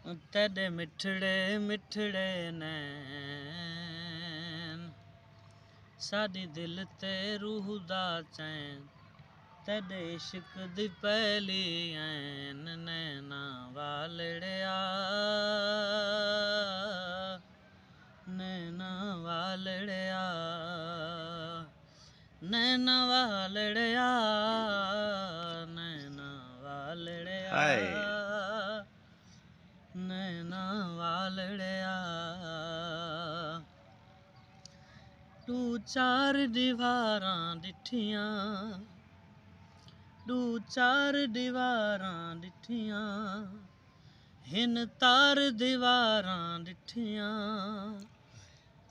तेरे मिठड़े मिठड़े नैन साडी दिल ते रूह दा चैन तेरे इश्क दी पहली ऐन नैना वालड़िया नैना वालड़िया नैना वालड़िया नैना वालड़िया ਹਾਏ नैना वालड़िया तू चार दीवारां डिठियां तू चार दीवारां डिठियां हिन तार दीवारां डिठियां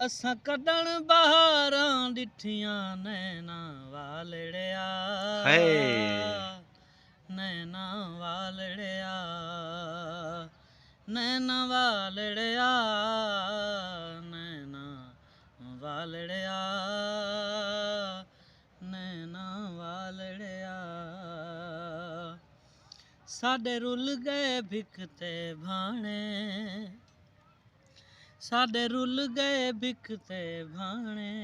असां कढण बहारां डिठियां नैना वालड़िया ਹਾਏ नैना वालड़िया नैना वालड़िया नैना वालड़िया नैना वालड़िया साडे रुल गए भिख ते भाणे साडे रुल गए भिख ते भाणे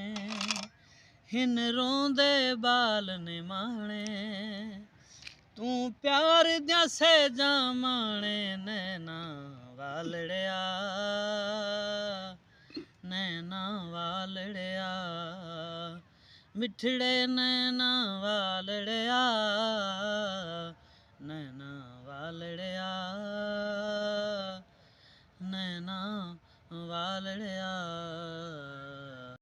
हिन रोंदे बाल निमाणे तू प्यार दियां सेजां माणे नैना वालड़िया नैना वालड़िया मिठड़े नैना वालड़िया नैना वालड़िया नैना वालड़िया